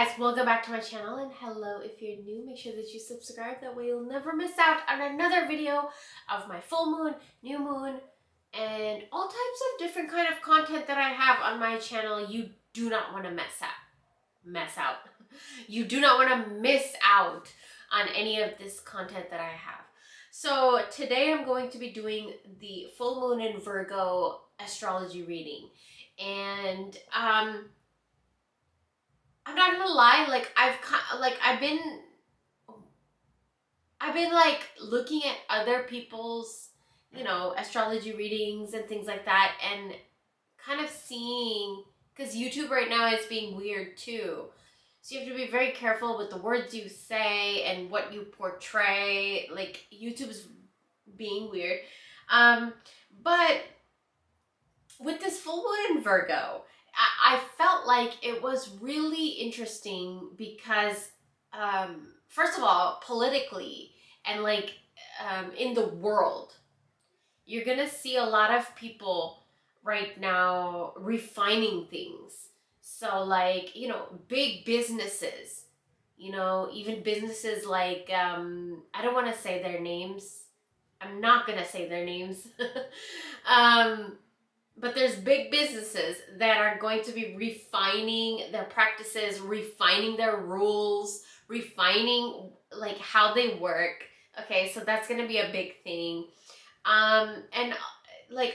guys, welcome back to my channel, and hello if you're new. Make sure that you subscribe, that way you'll never miss out on another video of my full moon, new moon, and all types of different kind of content that I have on my channel. You do not want to mess out. You do not want to miss out on any of this content that I have. So today I'm going to be doing the full moon in Virgo astrology reading, and I'm not gonna lie, like I've been like looking at other people's, astrology readings and things like that, and kind of seeing, because YouTube right now is being weird too. So you have to be very careful with the words you say and what you portray. Like, YouTube's being weird. But with this full moon in Virgo, I felt like it was really interesting because, first of all, politically and in the world, you're gonna see a lot of people right now refining things. So, big businesses, even businesses like, I don't want to say their names. I'm not gonna say their names. But there's big businesses that are going to be refining their practices, refining their rules, refining like how they work. Okay, so that's going to be a big thing. And I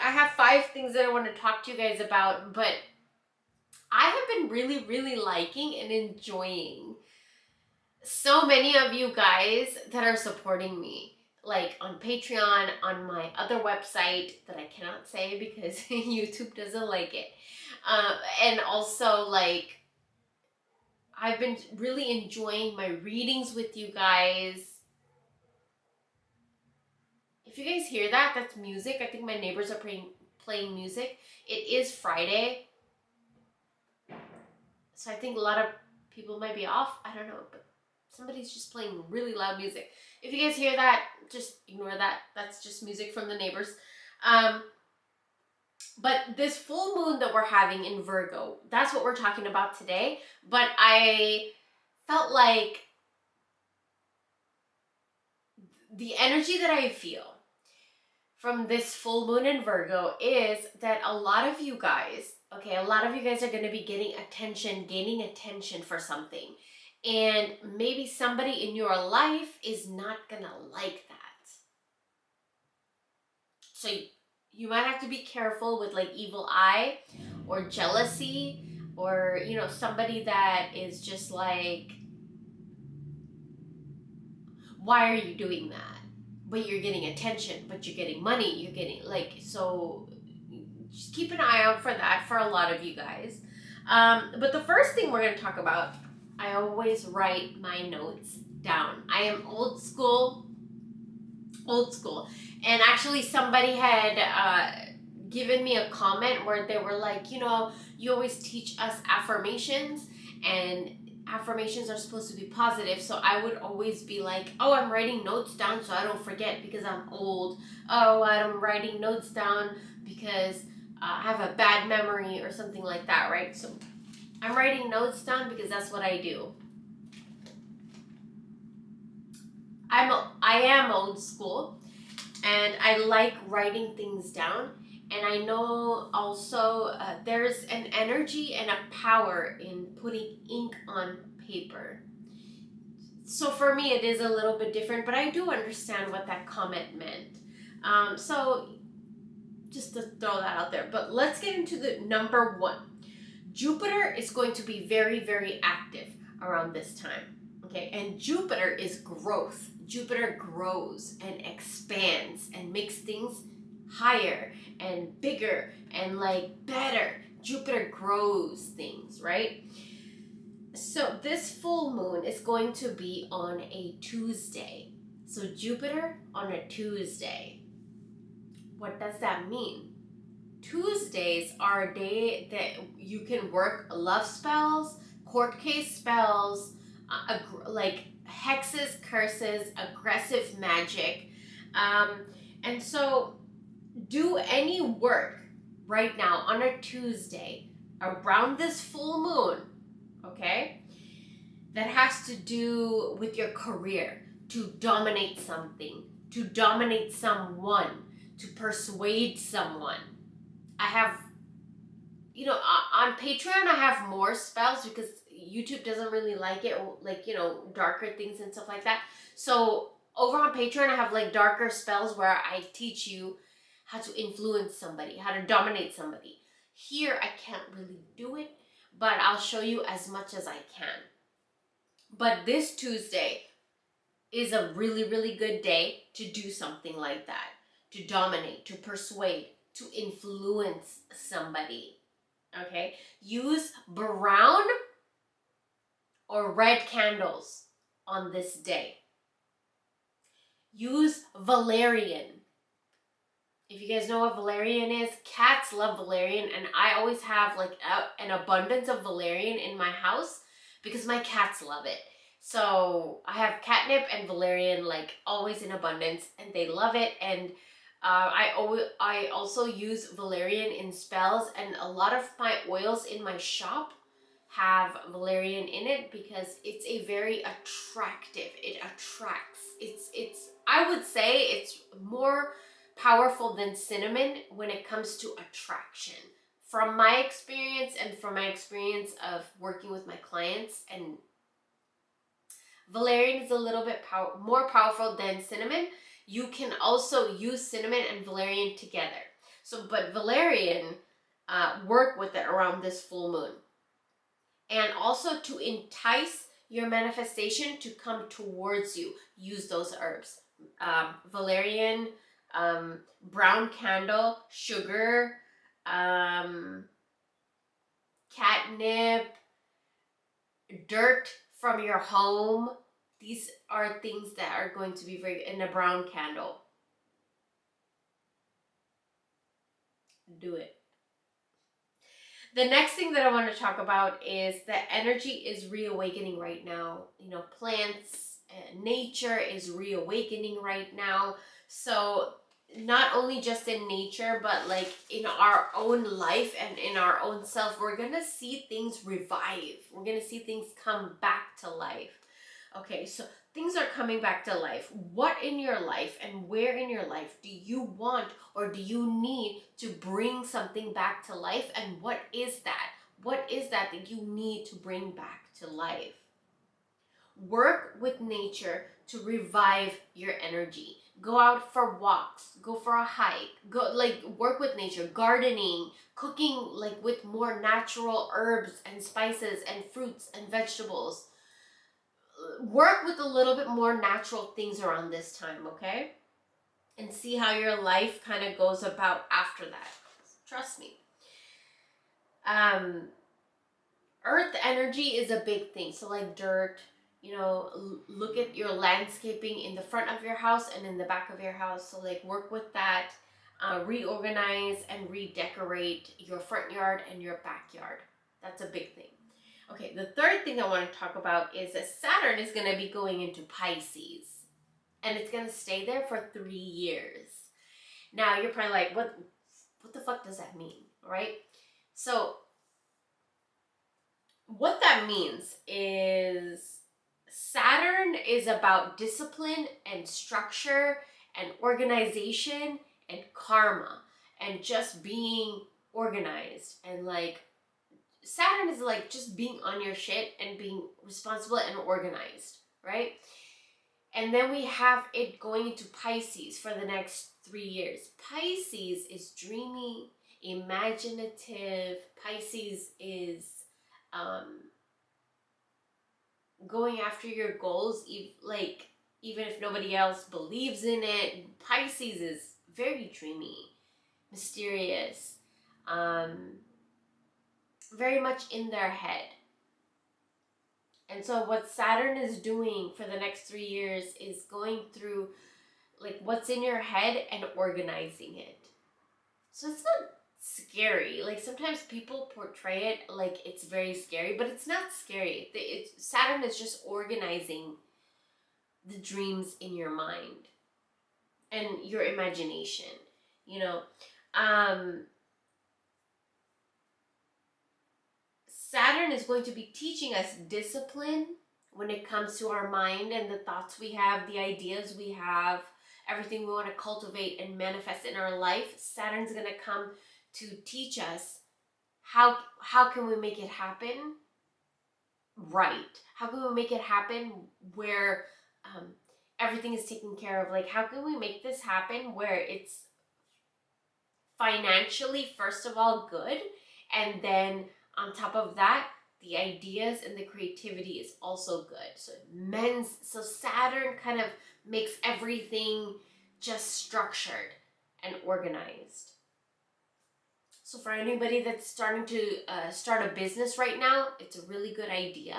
have 5 things that I want to talk to you guys about, but I have been really, really liking and enjoying so many of you guys that are supporting me. Like on Patreon, on my other website that I cannot say because YouTube doesn't like it. And also, I've been really enjoying my readings with you guys. If you guys hear that, that's music. I think my neighbors are playing music. It is Friday, so I think a lot of people might be off. I don't know, but somebody's just playing really loud music. If you guys hear that, just ignore that. That's just music from the neighbors. But this full moon that we're having in Virgo, that's what we're talking about today. But I felt like the energy that I feel from this full moon in Virgo is that a lot of you guys are going to be gaining attention for something. And maybe somebody in your life is not gonna like that. So you might have to be careful with evil eye or jealousy, or somebody that is just like, why are you doing that? But you're getting attention, but you're getting money, you're getting so just keep an eye out for that for a lot of you guys. But the first thing we're gonna talk about, I always write my notes down. I am old school. And actually somebody had given me a comment where they were like, you always teach us affirmations, and affirmations are supposed to be positive. So I would always be like, oh, I'm writing notes down so I don't forget because I'm old. Oh, I'm writing notes down because I have a bad memory or something like that, right? So I'm writing notes down because that's what I do. I am old school, and I like writing things down. And I know also there's an energy and a power in putting ink on paper. So for me, it is a little bit different, but I do understand what that comment meant. So just to throw that out there. But let's get into the number 1. Jupiter is going to be very, very active around this time, okay? And Jupiter is growth. Jupiter grows and expands and makes things higher and bigger and better. Jupiter grows things, right? So this full moon is going to be on a Tuesday. So Jupiter on a Tuesday. What does that mean? Tuesdays are a day that you can work love spells, court case spells, hexes, curses, aggressive magic. And so do any work right now on a Tuesday around this full moon, okay? that has to do with your career, to dominate something, to dominate someone, to persuade someone. I have, on Patreon, I have more spells because YouTube doesn't really like it, like, darker things and stuff like that. So over on Patreon, I have like darker spells where I teach you how to influence somebody, how to dominate somebody. Here, I can't really do it, but I'll show you as much as I can. But this Tuesday is a really, really good day to do something like that, to dominate, to persuade, to influence somebody. Okay? Use brown or red candles on this day. Use valerian. If you guys know what valerian is, cats love valerian, and I always have like an abundance of valerian in my house because my cats love it. So I have catnip and valerian like always in abundance, and they love it. And I also use valerian in spells, and a lot of my oils in my shop have valerian in it because it's a very attractive. It attracts. It's I would say it's more powerful than cinnamon when it comes to attraction. From my experience and from my experience of working with my clients, and valerian is a little bit more powerful than cinnamon. You can also use cinnamon and valerian together. So, but valerian, work with it around this full moon. And also to entice your manifestation to come towards you, use those herbs. Valerian, brown candle, sugar, catnip, dirt from your home. These are things that are going to be very in a brown candle. Do it. The next thing that I want to talk about is that energy is reawakening right now. Plants, nature is reawakening right now. So not only just in nature, but like in our own life and in our own self, we're going to see things revive. We're going to see things come back to life. Okay, so things are coming back to life. What in your life and where in your life do you want or do you need to bring something back to life? And what is that? What is that you need to bring back to life? Work with nature to revive your energy. Go out for walks, go for a hike, work with nature, gardening, cooking like with more natural herbs and spices and fruits and vegetables. Work with a little bit more natural things around this time, okay? And see how your life kind of goes about after that. Trust me. Earth energy is a big thing. So like dirt, look at your landscaping in the front of your house and in the back of your house. So like work with that. Reorganize and redecorate your front yard and your backyard. That's a big thing. Okay, the third thing I want to talk about is that Saturn is going to be going into Pisces. And it's going to stay there for 3 years. Now, you're probably like, what the fuck does that mean, right? So, what that means is Saturn is about discipline and structure and organization and karma and just being organized and like Saturn is like just being on your shit and being responsible and organized, right? And then we have it going into Pisces for the next 3 years. Pisces is dreamy, imaginative. Pisces is going after your goals, even if nobody else believes in it. Pisces is very dreamy, mysterious, very much in their head. And so what Saturn is doing for the next 3 years is going through like what's in your head and organizing it. So it's not scary. Like sometimes people portray it like it's very scary, but it's not scary. Saturn is just organizing the dreams in your mind and your imagination, Saturn is going to be teaching us discipline when it comes to our mind and the thoughts we have, the ideas we have, everything we want to cultivate and manifest in our life, Saturn's going to come to teach us how can we make it happen right? How can we make it happen where everything is taken care of? Like, how can we make this happen where it's financially, first of all, good, and then on top of that, the ideas and the creativity is also good. So Saturn kind of makes everything just structured and organized. So for anybody that's starting to start a business right now, it's a really good idea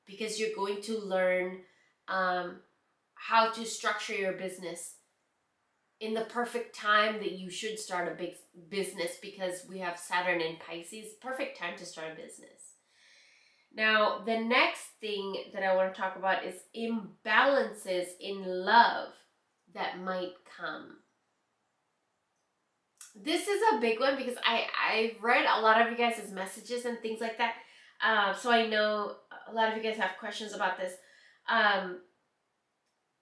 because you're going to learn how to structure your business in the perfect time that you should start a big business, because we have Saturn in Pisces, perfect time to start a business. Now, the next thing that I want to talk about is imbalances in love that might come. This is a big one because I've read a lot of you guys' messages and things like that. So I know a lot of you guys have questions about this.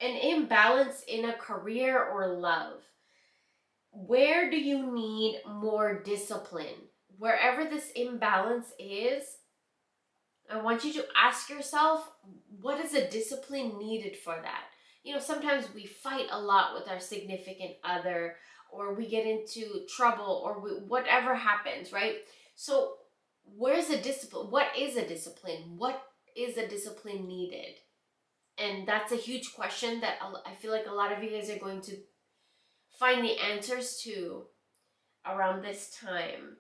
An imbalance in a career or love. Where do you need more discipline? Wherever this imbalance is, I want you to ask yourself, what is the discipline needed for that? You know, sometimes we fight a lot with our significant other, or we get into trouble, or whatever happens, right? So where's the discipline? What is a discipline? What is a discipline needed? And that's a huge question that I feel like a lot of you guys are going to find the answers to around this time.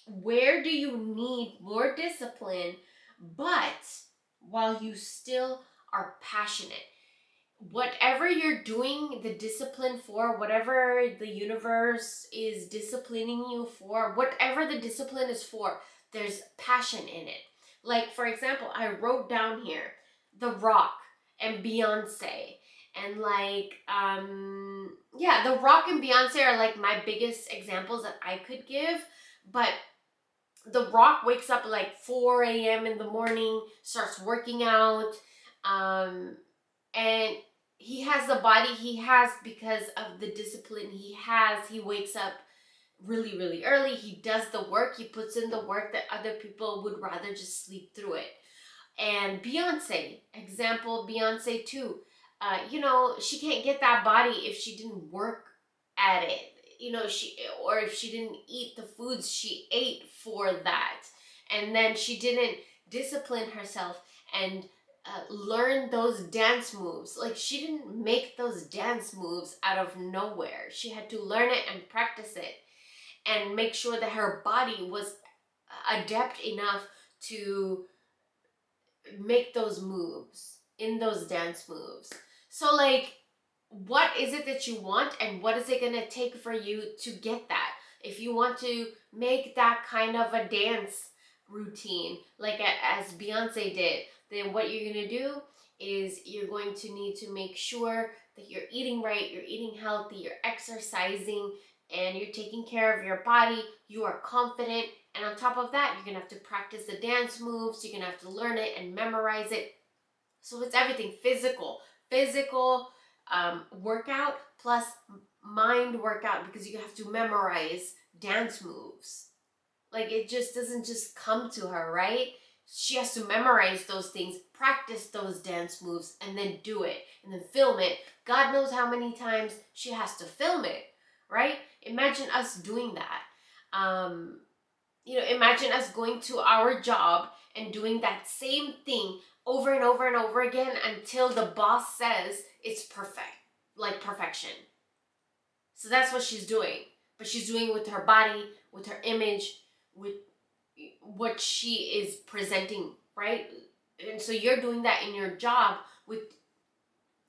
Where do you need more discipline, but while you still are passionate? Whatever you're doing the discipline for, whatever the universe is disciplining you for, whatever the discipline is for, there's passion in it. Like, for example, I wrote down here The Rock and Beyonce. And like, The Rock and Beyonce are like my biggest examples that I could give. But The Rock wakes up like 4 a.m. in the morning, starts working out, and he has the body he has because of the discipline he has. He wakes up really, really early. He does the work. He puts in the work that other people would rather just sleep through it. And Beyonce, example, Beyonce too. She can't get that body if she didn't work at it. Or if she didn't eat the foods she ate for that. And then she didn't discipline herself and learn those dance moves. Like, she didn't make those dance moves out of nowhere. She had to learn it and practice it and make sure that her body was adept enough to make those moves in those dance moves. So like, what is it that you want, and what is it going to take for you to get that? If you want to make that kind of a dance routine like as Beyonce did, then what you're going to do is you're going to need to make sure that you're eating right, you're eating healthy, you're exercising, and you're taking care of your body. You are confident, and on top of that, you're going to have to practice the dance moves. You're going to have to learn it and memorize it. So it's everything physical workout plus mind workout, because you have to memorize dance moves. Like, it just doesn't just come to her, right? She has to memorize those things, practice those dance moves, and then do it, and then film it. God knows how many times she has to film it, right? Imagine us doing that. Imagine us going to our job and doing that same thing over and over and over again until the boss says it's perfect, like perfection. So that's what she's doing. But she's doing it with her body, with her image, with what she is presenting, right? And so you're doing that in your job with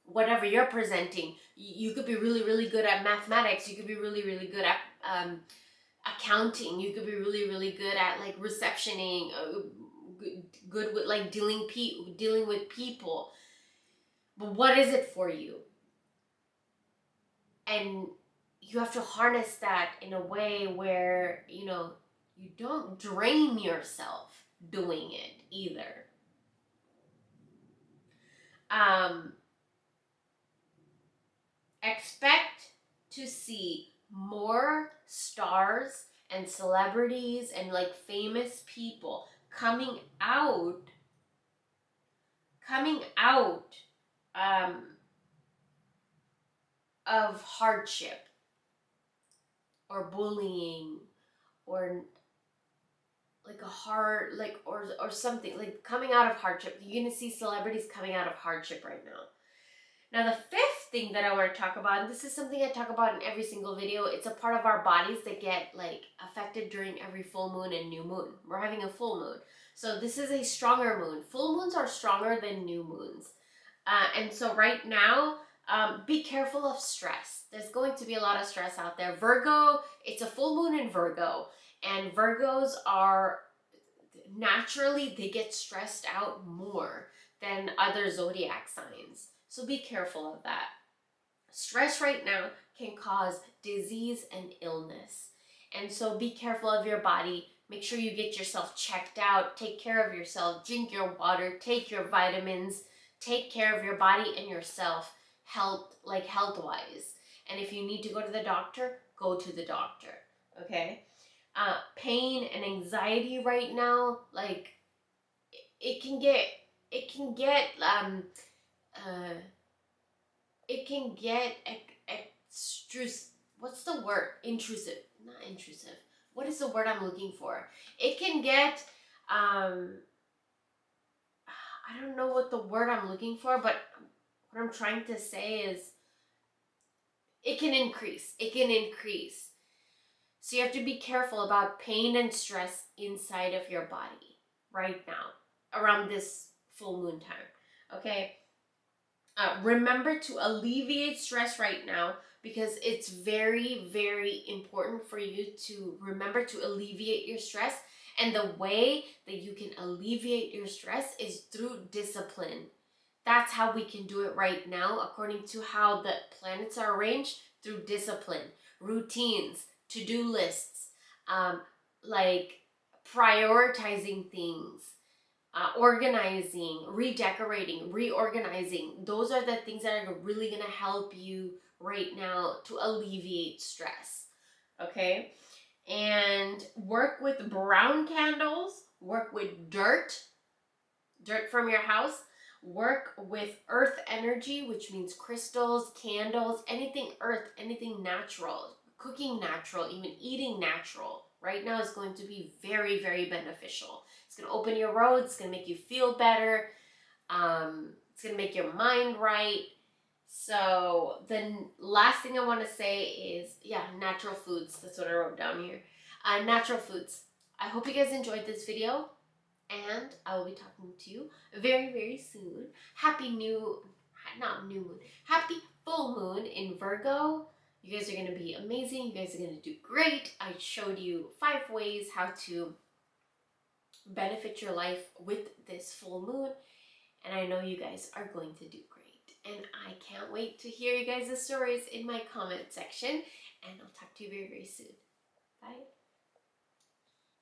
whatever you're presenting. You could be really, really good at mathematics. You could be really, really good at accounting. You could be really, really good at like receptioning, good with like dealing with people. But what is it for you? And you have to harness that in a way where, you don't drain yourself doing it either. Expect to see more stars and celebrities and like famous people coming out um, of hardship or bullying or like a hard like or something like coming out of hardship. You're gonna see celebrities coming out of hardship right now. Now the fifth thing that I want to talk about, and this is something I talk about in every single video, it's a part of our bodies that get like affected during every full moon and new moon. We're having a full moon, so this is a stronger moon. Full moons are stronger than new moons, and so right now, be careful of stress. There's going to be a lot of stress out there. Virgo, it's a full moon in Virgo, and Virgos are naturally, they get stressed out more than other zodiac signs. So be careful of that. Stress right now can cause disease and illness. And so be careful of your body. Make sure you get yourself checked out. Take care of yourself. Drink your water. Take your vitamins. Take care of your body and yourself, health-wise. And if you need to go to the doctor, go to the doctor. Okay? Pain and anxiety right now, like it can get what's the word? Intrusive. Not intrusive. What is the word I'm looking for? It can get I don't know what the word I'm looking for, but what I'm trying to say is it can increase. It can increase. So you have to be careful about pain and stress inside of your body right now, around this full moon time, okay? Remember to alleviate stress right now, because it's very, very important for you to remember to alleviate your stress. And the way that you can alleviate your stress is through discipline. That's how we can do it right now, according to how the planets are arranged, through discipline, routines, to-do lists, like prioritizing things, organizing, redecorating, reorganizing. Those are the things that are really going to help you right now to alleviate stress. Okay? And work with brown candles, work with dirt from your house, work with earth energy, which means crystals, candles, anything earth, anything natural, cooking natural, even eating natural. Right now is going to be very, very beneficial. It's going to open your roads. It's going to make you feel better. It's going to make your mind right. So the last thing I want to say is, natural foods. That's what I wrote down here. Natural foods. I hope you guys enjoyed this video, and I will be talking to you very, very soon. Happy full moon in Virgo. You guys are going to be amazing. You guys are going to do great. I showed you 5 ways how to benefit your life with this full moon, and I know you guys are going to do great. And I can't wait to hear you guys' stories in my comment section, and I'll talk to you very, very soon. Bye.